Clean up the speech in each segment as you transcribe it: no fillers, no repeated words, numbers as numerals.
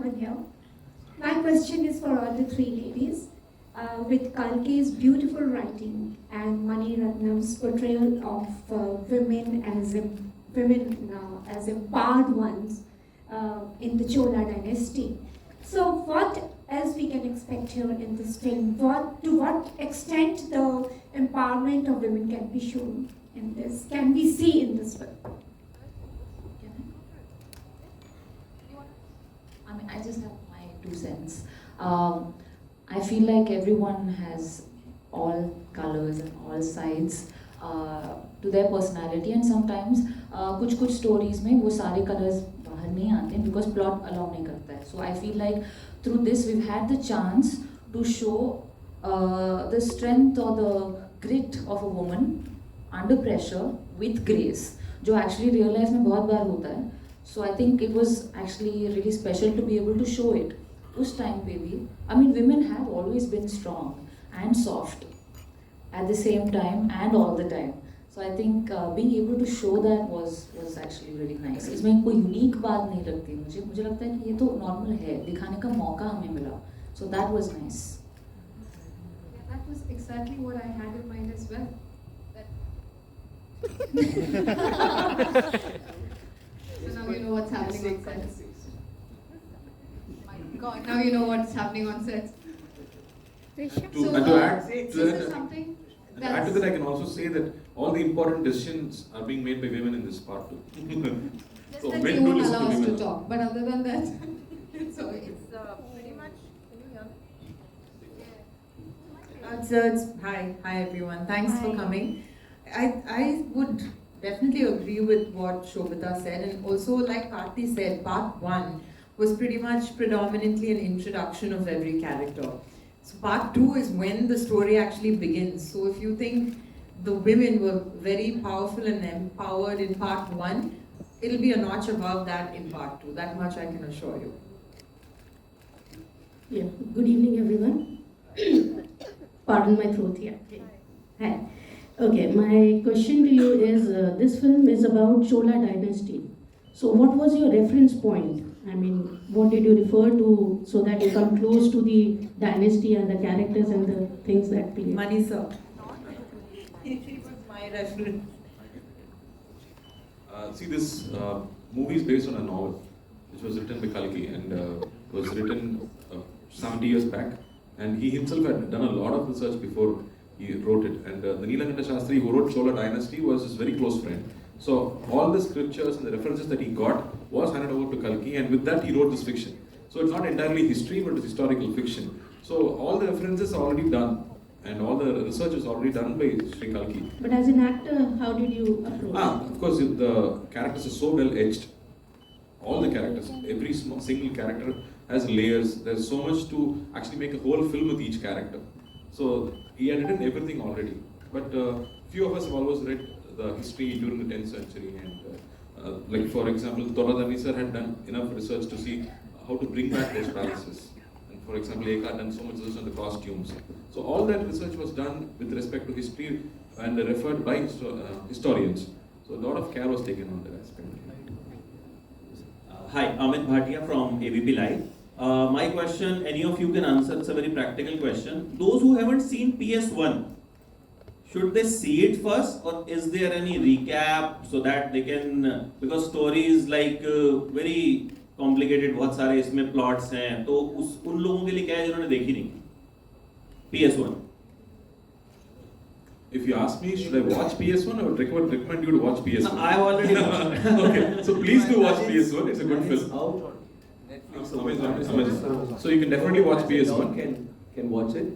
Aman here. My question is for all the three ladies. With Kalki's beautiful writing and Mani Ratnam's portrayal of women as empowered ones in the Chola dynasty. So, what else we can expect here in this film? To what extent the empowerment of women can be shown in this? Can we see in this film? I just have my 2 cents. I feel like everyone has all colors and all sides to their personality, and sometimes कुछ stories में वो सारे colors बाहर नहीं आते because plot allow नहीं करता है. So I feel like through this we've had the chance to show the strength or the grit of a woman under pressure with grace, जो actually real life में बहुत बार होता है. So I think it was actually really special to be able to show it. Us time पे भी, I mean, women have always been strong and soft at the same time and all the time. So I think being able to show that was actually really nice. इसमें कोई unique बात नहीं लगती मुझे लगता है कि ये तो normal है, दिखाने का मौका हमें मिला. So that was nice. Yeah, that was exactly what I had in mind as well. So now you know what's happening on set. My God, now you know what's happening on set. To add to that, I can also say that all the important decisions are being made by women in this part too. So men do listen to women. To talk, but other than that, so it's pretty much. Can you hear me? Hi everyone. Thanks for coming. I would definitely agree with what Sobhita said, and also like Karthi said, part 1 was pretty much predominantly an introduction of every character. So part 2 is when the story actually begins. So if you think the women were very powerful and empowered in part 1, it'll be a notch above that in part 2. That much I can assure you. Yeah. Good evening, everyone. Pardon my throat here. Hi. Okay, my question to you is, this film is about Chola dynasty. So what was your reference point? I mean, what did you refer to so that you come close to the dynasty and the characters and the things that play? Money, sir. It was my reference. See, this movie is based on a novel which was written by Kalki and was written 70 years back. And he himself had done a lot of research before he wrote it. And the Neelakanta Shastri who wrote Chola Dynasty was his very close friend. So all the scriptures and the references that he got was handed over to Kalki, and with that he wrote this fiction. So it's not entirely history, but it's historical fiction. So all the references are already done, and all the research is already done by Sri Kalki. But as an actor, how did you approach? Of course, the characters are so well edged. All the characters, every single character has layers. There's so much to actually make a whole film with each character. So he had written everything already. But few of us have always read the history during the 10th century, and like for example, Toradani sir had done enough research to see how to bring back those palaces. And for example, Eka had done so much research on the costumes. So all that research was done with respect to history and referred by historians. So a lot of care was taken on that aspect. Hi, Amit Bhatia from ABP Live. My question, any of you can answer, it's a very practical question. Those who haven't seen PS1, should they see it first, or is there any recap so that they can, because story is like very complicated, बहुत सारे इसमें plots हैं, तो उन लोगों के लिए क्या है जिन्होंने देखी नहीं PS1? If you ask me, should I watch PS1? I would recommend you to watch PS1. I have already watched. Okay, so please do watch PS1. It's a good film. Out on Netflix. Amazon. So you can definitely watch PS1. Can watch it.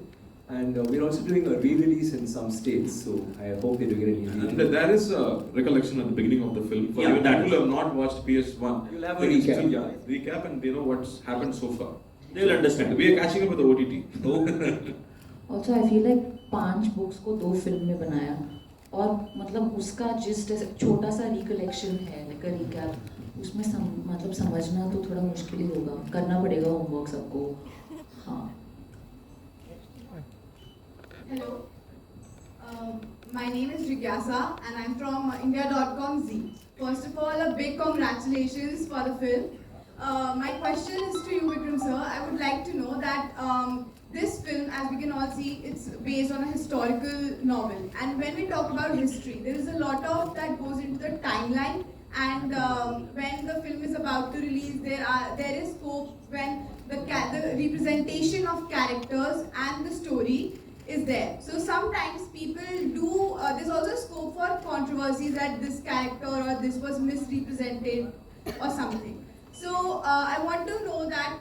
And we're also doing a re-release in some states, so I hope you're doing it in And there is a recollection at the beginning of the film. For people who have not watched PS1, you'll have a recap. Recap, and they know what's happened so far. They will understand. We are catching up with the OTT. Also, I feel like 5 books को 2 film में बनाया, और मतलब उसका gist छोटा सा recollection है, like a recap, उसमें मतलब समझना तो थोड़ा मुश्किल ही होगा, करना पड़ेगा होमवर्क सबको. हाँ. Hello, my name is Jigyasa and I'm from India.com Z. First of all, a big congratulations for the film. My question is to you, Vikram. I would like to know that this film, as we can all see, it's based on a historical novel. And when we talk about history, there is a lot of that goes into the timeline. And when the film is about to release, there is scope when the representation of characters and the story is there. So sometimes people do, there's also scope for controversies that this character or this was misrepresented or something. So I want to know that,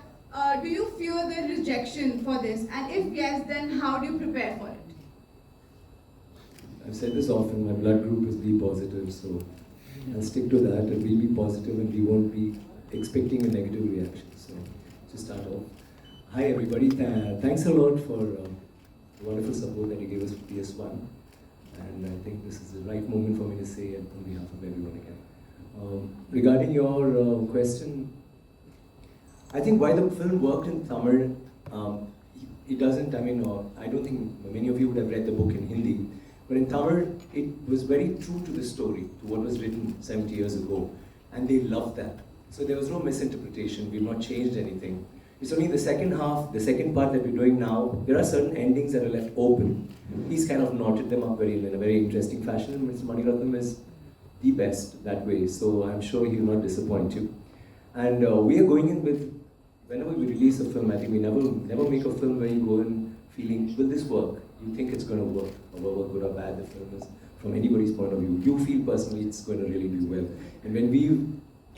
do you fear the rejection for this? And if yes, then how do you prepare for it? I've said this often, my blood group is B positive, so I'll stick to that, and we'll be positive and we won't be expecting a negative reaction. So, to start off. Hi everybody, thanks a lot for the wonderful support that you gave us for PS1. And I think this is the right moment for me to say it on behalf of everyone again. Regarding your question, I think why the film worked in Tamil, it doesn't, I don't think many of you would have read the book in Hindi, but in Tamil, it was very true to the story, to what was written 70 years ago, and they loved that. So there was no misinterpretation, we've not changed anything. It's only the second half, the second part that we're doing now, there are certain endings that are left open. He's kind of knotted them up in a very interesting fashion, and Mr. Maniratnam is the best that way, so I'm sure he'll not disappoint you. And we are going in with, whenever we release a film, I think we never make a film where you go in feeling, will this work? You think it's going to work, however good or bad the film is, from anybody's point of view. You feel personally it's going to really do well. And when we've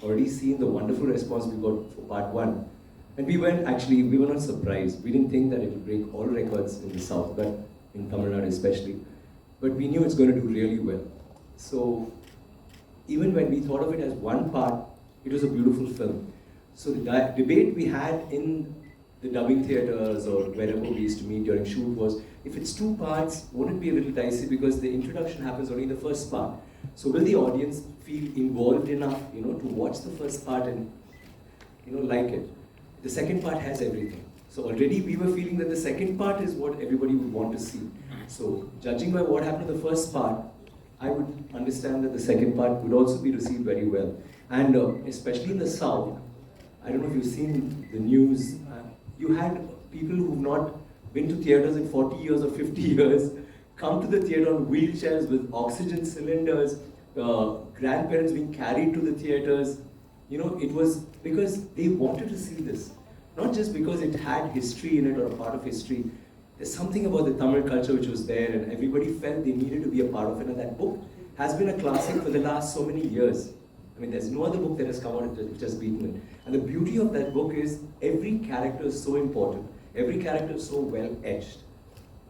already seen the wonderful response we got for part 1, and we were not surprised. We didn't think that it would break all records in the South, but in Tamil Nadu especially. But we knew it's going to do really well. So even when we thought of it as one part, it was a beautiful film. So the debate we had in the dubbing theatres or wherever we used to meet during shoot was, if it's 2 parts, wouldn't it be a little dicey because the introduction happens only in the first part. So will the audience feel involved enough, to watch the first part and, like it? The second part has everything. So already we were feeling that the second part is what everybody would want to see. So judging by what happened in the first part, I would understand that the second part would also be received very well. And especially in the South, I don't know if you've seen the news, you had people who've not been to theatres in 40 years or 50 years come to the theatre on wheelchairs with oxygen cylinders, grandparents being carried to the theatres. It was because they wanted to see this. Not just because it had history in it or a part of history. There's something about the Tamil culture which was there and everybody felt they needed to be a part of it. And that book has been a classic for the last so many years. There's no other book that has come out which has beaten it. And the beauty of that book is every character is so important. Every character is so well etched.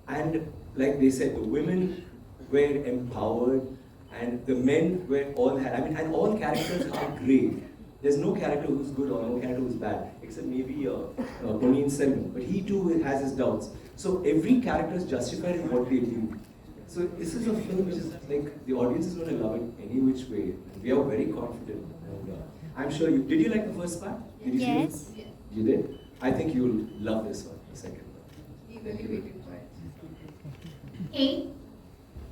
And like they said, the women were empowered and the men were and all characters are great. There's no character who's good or no character who's bad, except maybe Ponniyin Selvan, but he too has his doubts. So every character is justified in what they do. So this is a film which is like, the audience is going to love it any which way. And we are very confident. And I'm sure did you like the first part? Did you see it? Yes. You did? I think you'll love this one, the second one. Eagerly waiting for it. Hey,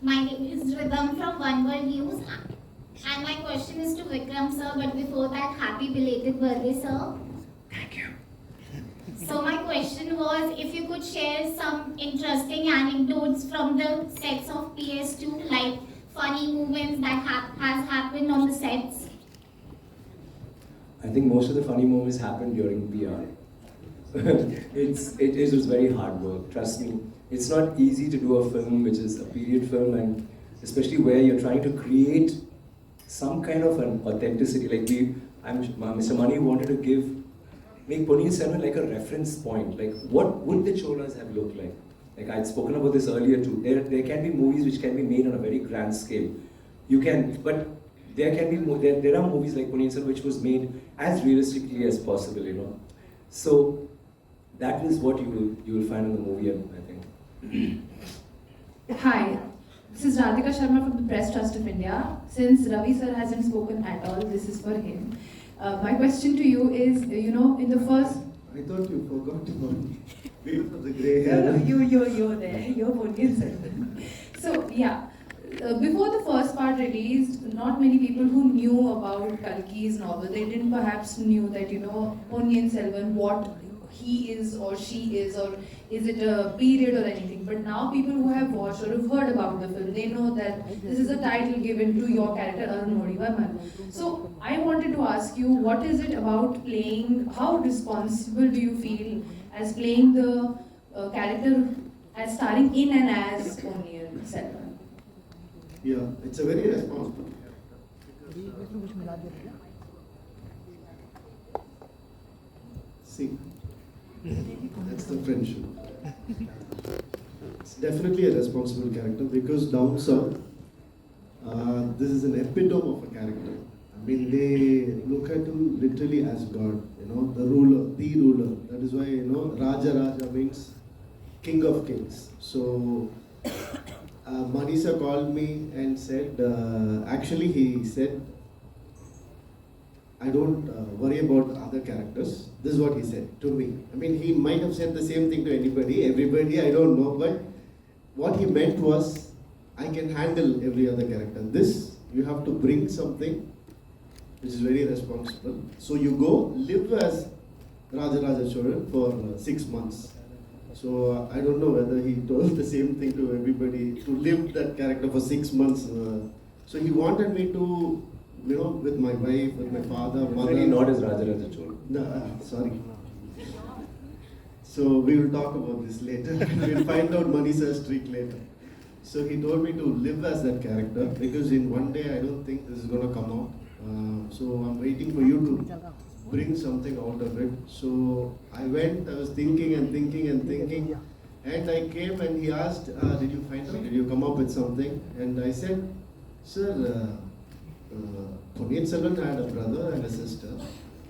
my name is Rhythm from One World News. And my question is to Vikram sir, but before that, happy belated birthday, sir. Thank you. So my question was, if you could share some interesting anecdotes from the sets of PS2, like funny moments that has happened on the sets. I think most of the funny moments happened during PR. It was very hard work, trust me. It's not easy to do a film which is a period film, and especially where you're trying to create some kind of an authenticity. Like Mr. Mani wanted to make Ponniyin Selvan like a reference point. Like, what would the Cholas have looked like? Like I'd spoken about this earlier too. There can be movies which can be made on a very grand scale. But there are movies like Ponniyin Selvan which was made as realistically as possible, So that is what you will find in the movie, I think. Hi, this is Radhika Sharma from the Press Trust of India. Since Ravi sir hasn't spoken at all, this is for him. My question to you is, in the first... I thought you forgot about me. Because of the grey hair. No, you're there. You're Ponniyin Selvan. So, yeah. Before the first part released, not many people who knew about Kalki's novel, they didn't perhaps knew that, Ponniyin Selvan, he is or she is, or is it a period or anything. But now people who have watched or have heard about the film, they know that this is a title given to your character Arun Modivarman. So I wanted to ask you, what is it about playing, how responsible do you feel as playing the character as starring in and as Ponniyin Selvan? Yeah, it's a very responsible. See, that's the friendship. It's definitely a responsible character because down south, this is an epitome of a character. I mean, they look at him literally as God, the ruler, the ruler. That is why, Raja Raja means king of kings. So, Manisa called me and said, actually he said, I don't worry about other characters. This is what he said to me. I mean, he might have said the same thing to everybody, I don't know. But what he meant was, I can handle every other character. This, you have to bring something which is very responsible. So you go, live as Raja Raja Choran for 6 months. So I don't know whether he told the same thing to everybody, to live that character for 6 months. So he wanted me to, with my wife, with my father, mother. Really not as Raja Raja Chola. No, sorry. So we will talk about this later. We'll find out Manisa's trick later. So he told me to live as that character because in one day I don't think this is going to come out. So I'm waiting for you to bring something out of it. So I went, I was thinking and thinking and thinking. And I came and he asked, did you find out, did you come up with something? And I said, sir, Ponniyin Selvan had a brother and a sister.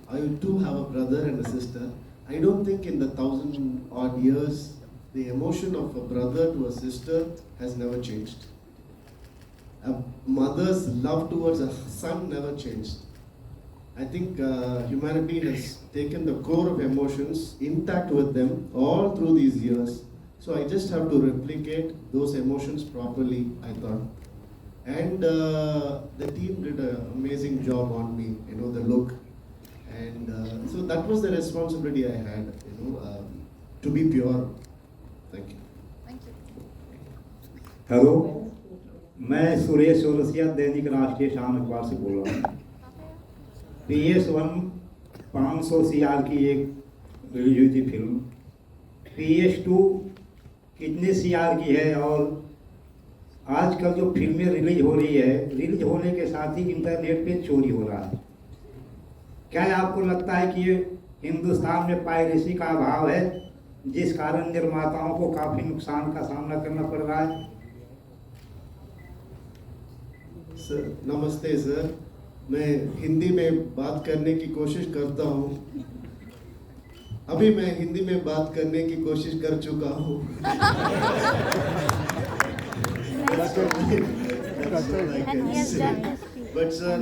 I too have a brother and a sister. I don't think in the 1,000 odd years, the emotion of a brother to a sister has never changed. A mother's love towards a son never changed. I think humanity has taken the core of emotions intact with them all through these years. So I just have to replicate those emotions properly, I thought. And the team did an amazing job on me, the look. And so that was the responsibility I had, to be pure. Thank you. Thank you. Hello, मैं सुरेश चौरसिया दैनिक राष्ट्रीय शाम अखबार से बोल रहा हूँ। PS1 500 CR की एक रिलीज हुई थी फिल्म। PS2 कितने CR की है और आजकल जो फिल्में रिलीज हो रही है, रिलीज होने के साथ ही इंटरनेट पे चोरी हो रहा है। क्या आपको लगता है कि ये हिंदुस्तान में पायरेसी का अभाव है, जिस कारण निर्माताओं को काफी नुकसान का सामना करना पड़ रहा है? सर नमस्ते सर, मैं हिंदी में बात करने की कोशिश करता हूँ। अभी मैं हिंदी में बात करने की कोशिश कर चुका हूँ। But sir,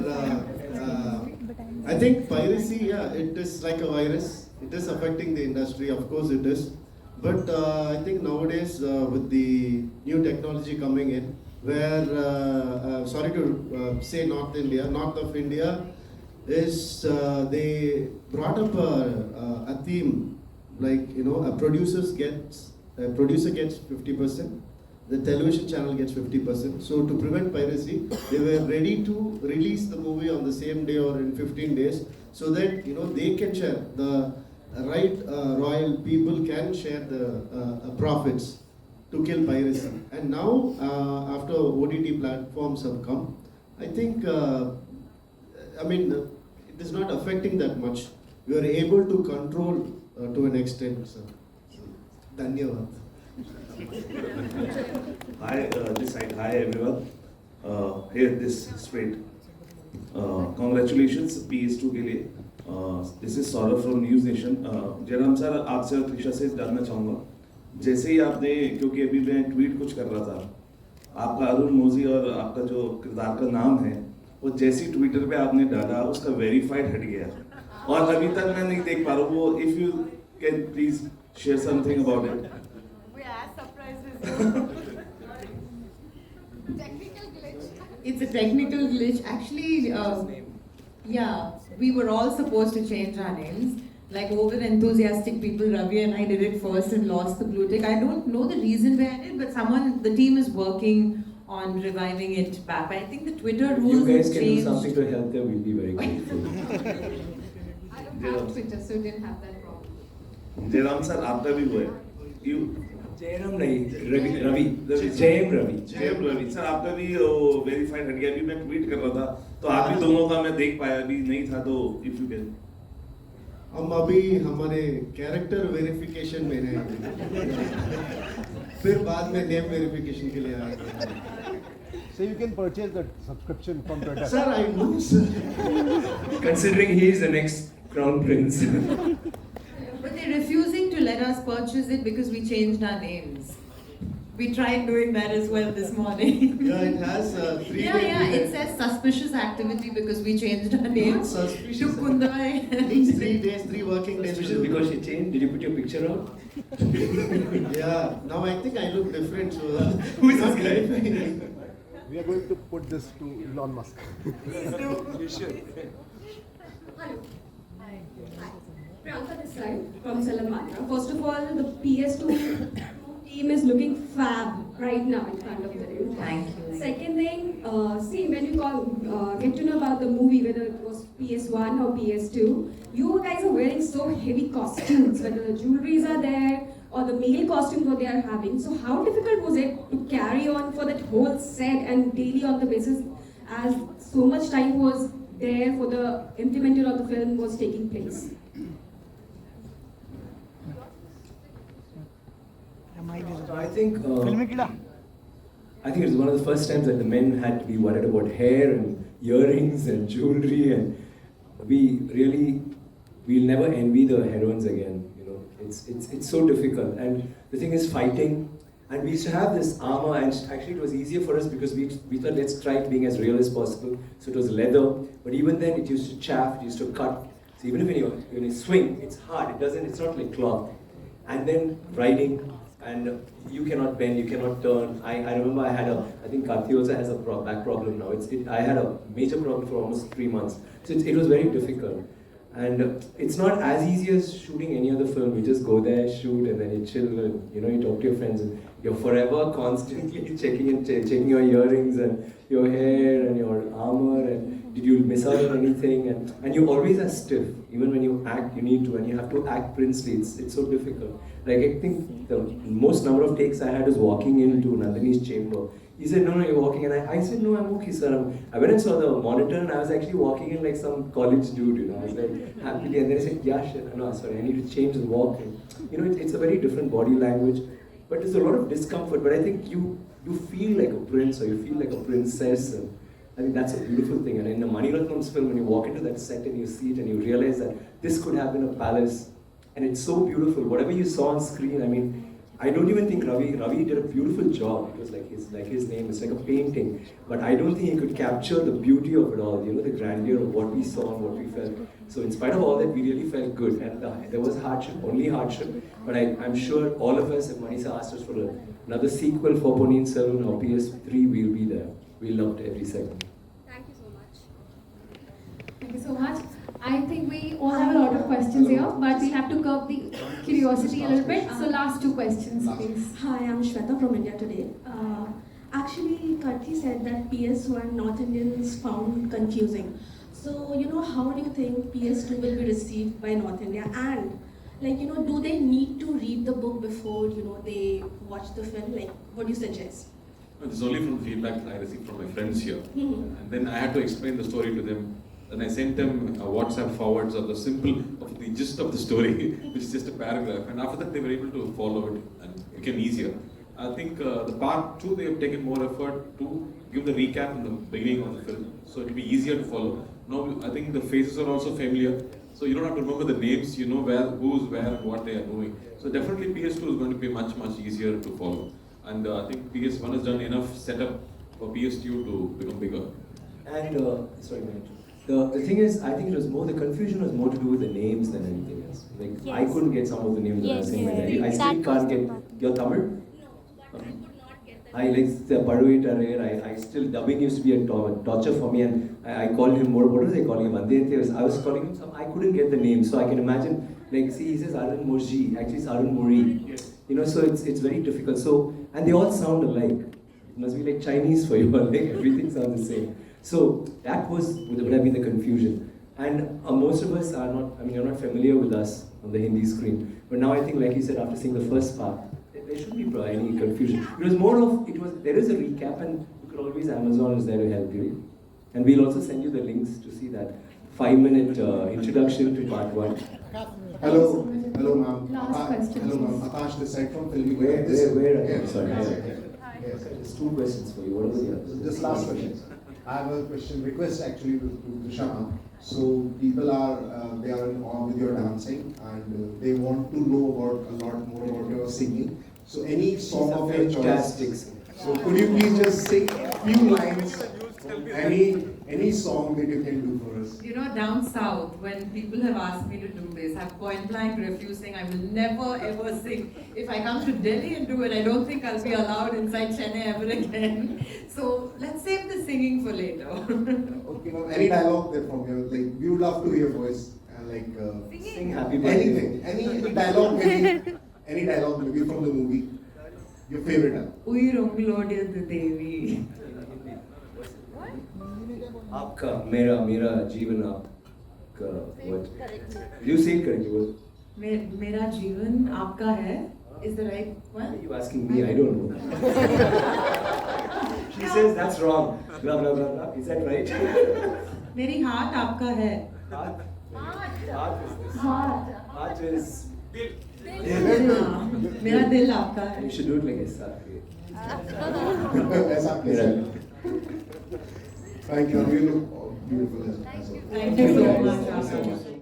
I think piracy, yeah, it is like a virus. It is affecting the industry, of course it is. But I think nowadays with the new technology coming in, where, sorry to say North of India, is they brought up a theme, like, a producer gets 50%, the television channel gets 50%. So to prevent piracy, they were ready to release the movie on the same day or in 15 days, so that they can share the royal people can share the profits to kill piracy. And now after OTT platforms have come, I think it is not affecting that much. We are able to control to an extent, sir. Dhanyavad. Hi, this side. Hi, everyone. Here, this straight. Congratulations, PS2 के लिए. This is Saurabh from News Nation. Jairam sir, आपसे और त्रिशा से जानना चाहूँगा. जैसे ही आपने, क्योंकि अभी मैं ट्वीट कुछ कर रहा था, आपका अरुण मोजी और आपका जो किरदार का नाम है, वो जैसी ट्विटर पे आपने डाला, उसका वेरीफाइड हट गया. और अभी तक मैं नहीं देख पा रहा हूँ. वो, if you can please share something about it. Technical glitch. It's a technical glitch. Actually, yeah, we were all supposed to change our names. like over enthusiastic people, Ravi and I did it first and lost the blue tick. I don't know the reason behind it, but the team is working on reviving it back. I think the Twitter rules You guys have can changed. do something to help them, we'll be very grateful. I don't have Twitter, so didn't have that problem. Jairam sir आपका भी हुआ है You Jayam नहीं, Ravi. Jayam Ravi. Jayam Ravi sir आपका भी verified हट गया अभी मैं ट्वीट कर रहा था तो आप भी दोनों का मैं देख पाया अभी नहीं था तो इफ यू कैन हम अभी हमारे कैरेक्टर वेरिफिकेशन में हैं फिर बाद में नेम वेरिफिकेशन के लिए आएंगे So you can purchase the subscription from Twitter. Sir, I know, sir. Considering he is the next crown prince. But they're refusing to let us purchase it because we changed our names. We tried doing that as well this morning. Yeah, it has 3 Yeah, it says suspicious activity because we changed our names. Not suspicious. To Kundai. It needs 3 days, 3 working days. Especially because she changed. Did you put your picture out? Yeah, now I think I look different. So Who is this guy? We are going to put this to Elon Musk. You should. Hello. Hi. Priyanka this side from Salamatra. First of all, the PS2 team is looking fab right now in front of you. Thank you. Second thing, see when you get to know about the movie, whether it was PS1 or PS2, you guys are wearing so heavy costumes, whether the jewelries are there or the male costumes what they are having. So how difficult was it to carry on for that whole set and daily on the basis as so much time was there for the implementation of the film was taking place? I think it's one of the first times that the men had to be worried about hair and earrings and jewelry, and we'll never envy the heroines again. You know, it's so difficult, and the thing is fighting. And we used to have this armor, and actually it was easier for us because we thought let's try being as real as possible. So it was leather, but even then it used to chafe, it used to cut. So even when you swing, it's hard. It's not like cloth. And then riding, and you cannot bend, you cannot turn. I remember I think Karthi also has a back problem now. I had a major problem for almost 3 months. So it was very difficult. And it's not as easy as shooting any other film. You just go there, shoot, and then you chill, and you talk to your friends. And you're forever constantly checking your earrings and your hair and your armor, and did you miss out on anything? And you always are stiff. Even when you act, and you have to act princely. It's so difficult. Like I think the most number of takes I had was walking into Nandini's chamber. He said, no, you're walking. And I said, no, I'm okay, sir. I went and saw the monitor, and I was actually walking in like some college dude, I was like, happily. And then I said, yeah, shit, no, sorry, I need to change the walk. And, it's a very different body language. But there's a lot of discomfort. But I think you feel like a prince, or you feel like a princess. And I think that's a beautiful thing. And in the Mani Ratnam's film, when you walk into that set and you see it and you realize that this could have been a palace. And it's so beautiful. Whatever you saw on screen, I don't even think Ravi did a beautiful job. It was like his name, it's like a painting. But I don't think he could capture the beauty of it all, the grandeur of what we saw and what we felt. So in spite of all that, we really felt good. And there was hardship, only hardship. But I'm sure all of us, if Manisa asked us for another sequel for Ponniyin Selvan or PS3, we'll be there. We loved every second. Thank you so much. Thank you so much. I think we all have a lot of questions here, but we have to curb the curiosity a little bit. So last 2 questions, please. Hi, I'm Shweta from India Today. Actually, Karthi said that PS1 North Indians found confusing. So, how do you think PS2 will be received by North India? And, do they need to read the book before, they watch the film? What do you suggest? This is only from feedback I received from my friends here. And then I had to explain the story to them. Then I sent them WhatsApp forwards of the gist of the story, which is just a paragraph. And after that, they were able to follow it and became easier. I think the part 2, they have taken more effort to give the recap in the beginning of the film. So it will be easier to follow. Now, I think the faces are also familiar. So you don't have to remember the names, you know who's where and what they are doing. So definitely PS2 is going to be much, much easier to follow. And I think PS1 has done enough setup for PS2 to become bigger. And, sorry, the thing is, I think the confusion was more to do with the names than anything else. Yes. I couldn't get some of the names that I was saying. I still can't get. Your Tamil? No, I could not get them. I still, dubbing used to be a torture for me, and I called him, what was I calling him? I was calling him some, I couldn't get the name, so I can imagine Like, see, he says Arun Morji, actually it's Arun Mori. You know, so it's very difficult. So, and they all sound alike. It must be like Chinese for you all, like everything sounds the same. So that would have been the confusion. And most of us are not, I mean, you're not familiar with us on the Hindi screen. But now I think, like you said, after seeing the first part, there shouldn't be any confusion. It was more of, there is a recap, and you could always, Amazon is there to help you. And we'll also send you the links to see that 5-minute introduction to part 1. Hello ma'am. Last question. Hello ma'am. Akash this side from Filmy. Where? Yes. Sorry. Yes. There's 2 questions for you. What are the others? This last question. I have a question, request actually to Shama. So people are, they are in awe with your dancing, and they want to know about a lot more about your singing. So any song of your choice. So could you please just sing a few lines, any song that you can do for us? You know, down south, when people have asked me to do this, I've point blank refused, saying I will never ever sing. If I come to Delhi and do it, I don't think I'll be allowed inside Chennai ever again. So let's save the singing for later. Okay, ma'am. Any dialogue there from you? Like, we would love to hear your voice. Sing Happy Birthday. Anything. Any dialogue maybe. Any dialogue maybe from the movie. Your favorite dialogue. Uyironglodyadu Devi. आपका मेरा जीवन आपका what? You say it correctly. What? मेरा जीवन आपका है is the right one? Why are you asking me? I don't know. She says that's wrong. Blah blah blah blah. Is that right? मेरी हाथ आपका है. Heart is this. Heart is. मेरा दिल आपका है. You should do it like ऐसा. ऐसा. Thank you. You look beautiful as well. Thank you so much.